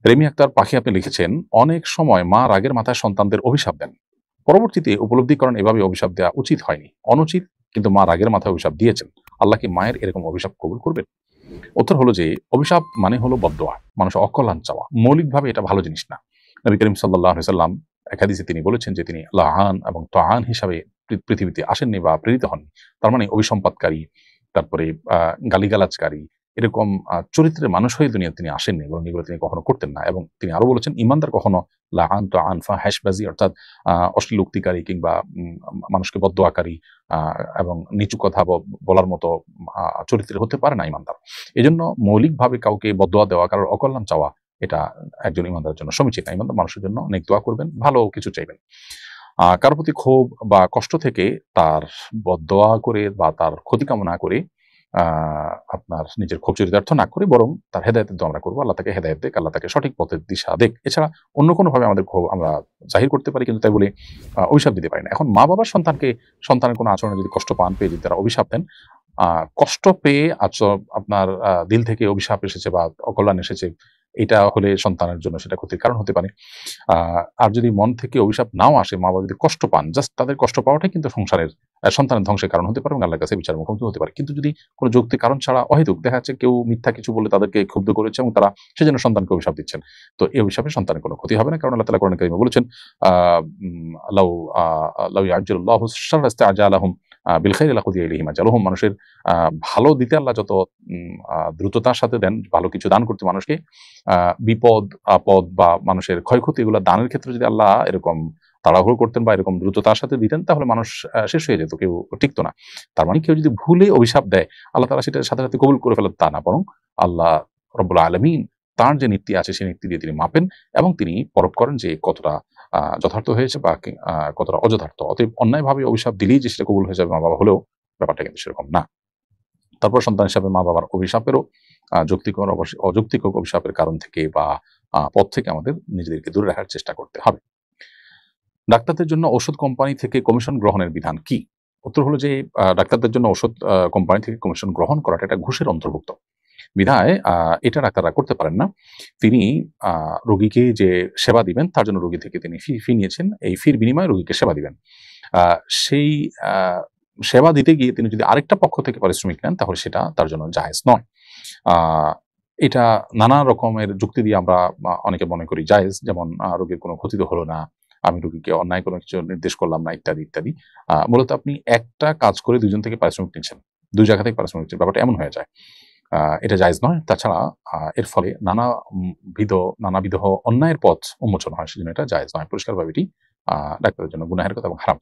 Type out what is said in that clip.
Remi Akter পাখি আপনি লিখেছেন, অনেক সময় মা রাগের মাথায় সন্তানদের অভিশাপ দেন, পরবর্তীতে উপলব্ধি করেন এভাবে অভিশাপ দেওয়া উচিত হয়নি, অনুচিত, কিন্তু মা রাগের মাথায় অভিশাপ দিয়েছেন। আল্লাহ কি মায়ের এরকম অভিশাপ কবুল করবেন? উত্তর হলো যে অভিশাপ মানে হলো বদদোয়া, মানুষের অকল্যাণ চাওয়া। মৌলিকভাবে এটা ভালো জিনিস না। নবী করিম সাল্লাল্লাহু আলাইহি সাল্লাম এক হাদিসে তিনি বলেছেন যে তিনি লাআন এবং তাআন হিসাবে পৃথিবীতে আসেননি বা প্রেরিত হননি। তার মানে অভিসম্পাদকারী, তারপরে গালিগালাজকারী, এরকম চরিত্রের মানুষ হয়ে দুনিয়াতে তিনি আসেননি এবং এগুলো তিনি কখনো করতেন না। এবং তিনি আরো বলেছেন, ইমানদার কখনো লাআন তাআন ফাহাশবাজি অর্থাৎ অশ্লীল উক্তিকারী কিংবা মানুষকে বদদোয়াকারী এবং নিচু কথা বলার মতো চরিত্রের হতে পারে না ইমানদার। এজন্য মৌলিকভাবে কাউকে বদদোয়া দেওয়া, কারোর অকল্যাণ চাওয়া, এটা একজন ইমানদারের জন্য সমীচীন না। ইমানদার মানুষের জন্য অনেক দোয়া করবেন, ভালো কিছু চাইবেন। কারো প্রতি ক্ষোভ বা কষ্ট থেকে তার বদদোয়া করে বা তার ক্ষতি কামনা করে আপনার নিজের ক্ষোভ চরিতার্থ না করে বরং তার হেদায়েতের দোয়া আমরা করবো। আল্লাহ তাকে হেদায়েত দেখ, আল্লাহ তাকে সঠিক পথের দিশা দেখ। এছাড়া অন্য কোনোভাবে আমাদের ক্ষোভ আমরা জাহির করতে পারি, কিন্তু তাই বলে অভিশাপ দিতে পারি না। এখন মা বাবার সন্তানের কোনো আচরণে যদি কষ্ট পান, পেয়ে যদি তারা অভিশাপ দেন, কষ্ট পেয়ে আপনার দিল থেকে অভিশাপ এসেছে বা অকল্যাণ এসেছে, এটা হলে সন্তানের জন্য সেটা ক্ষতির কারণ হতে পারে। আর যদি মন থেকে অভিশাপ নাও আসে, মা বাবা যদি কষ্ট পান, জাস্ট তাদের কষ্ট পাওয়াটাই কিন্তু সন্তানের ধ্বংসের কারণ হতে পারে এবং আল্লাহর কাছে বিচার মুখোমুখি হতে পারে। কিন্তু যদি কোনো যৌক্তিক কারণ ছাড়া অহেতুক দেখা যাচ্ছে কেউ মিথ্যা কিছু বলে তাদেরকে ক্ষুব্ধ করেছে এবং তারা সেজন্য সন্তানকে অভিশাপ দিচ্ছেন, তো এই অভিশাপে সন্তানের কোনো ক্ষতি হবে না। কারণ আল্লাহ তাআলা কোরআনে কারিমে বলেছেন, লাউ লাউ ইয়াজ্জালুল্লাহু শাররা ইসতাআজালাহুম বিল খাইরি লাকুদিয়া ইলাইহিম আজালুহুম। মানুষের ভালো দিতে আল্লাহ যত দ্রুততার সাথে দেন, ভালো কিছু দান করতে মানুষকে, বিপদ আপদ বা মানুষের ক্ষয়ক্ষতি এগুলো দানের ক্ষেত্রে যদি আল্লাহ এরকম তাড়াহুড়ো করতেন বা এরকম দ্রুততার সাথে দিতেন, তাহলে মানুষ শেষ হয়ে যেত, কেউ টিকতো না। তার মানে কেউ যদি ভুলে অভিশাপ দেয়, আল্লাহ তাআলা সেটার সাথে সাথে কবুল করে ফেলেন তা না, বরং আল্লাহ রব্বুল আলামিন তার যে নীতি আছে সেই নীতি দিয়ে তিনি মাপেন এবং তিনি পরখ করেন যে কতটা যথার্থ হয়েছে বা কতটা অযথার্থ। অতএব অন্যায়ভাবে অভিশাপ দিলেই যে সেটা কবুল হয়ে যাবে মা বাবা হলেও, ব্যাপারটা কিন্তু সেরকম না। তারপর সন্তান হিসাবে মা বাবার অভিশাপেরও যৌক্তিক অযৌক্তিক অভিশাপের কারণ থেকে বা পথ থেকে আমাদের নিজেদেরকে দূরে রাখার চেষ্টা করতে হবে। ডাক্তারদের জন্য ওষুধ কোম্পানি থেকে কমিশন গ্রহণের বিধান কি? উত্তর হলো যে ডাক্তারদের জন্য ওষুধ কোম্পানি থেকে কমিশন গ্রহণ করাটা এটা ঘুষের অন্তর্ভুক্ত। বিধায় এটা ডাক্তাররা করতে পারেন না। তিনি রোগীকে যে সেবা দিবেন তার জন্য রোগী থেকে তিনি ফি নিয়েছেন, এই ফির বিনিময়ে রোগীকে সেবা দিবেন। সেই সেবা দিতে গিয়ে তিনি যদি আরেকটা পক্ষ থেকে পারিশ্রমিক নেন, তাহলে সেটা তার জন্য জায়েজ নয়। এটা নানা রকমের যুক্তি দিয়ে আমরা অনেকে মনে করি জায়েজ, যেমন রোগীর কোনো ক্ষতি তো হলো না, আমি রোগীকে অন্যায় কোনো কিছু নির্দেশ করলাম না, ইত্যাদি ইত্যাদি। মূলত আপনি একটা কাজ করে দুইজন থেকে পারিশ্রমিক নিচ্ছেন, দুই জায়গা থেকে পারিশ্রমিক নিচ্ছেন, ব্যাপারটা এমন হয়ে যায়। এটা জায়েজ নয়। তাছাড়া এর ফলে নানাবিধ অন্যায়ের পথ উন্মোচন হয়, সেজন্য এটা জায়েজ নয়। পরিষ্কারভাবে এটি ডাক্তারের জন্য গুনাহের কথা এবং হারাম।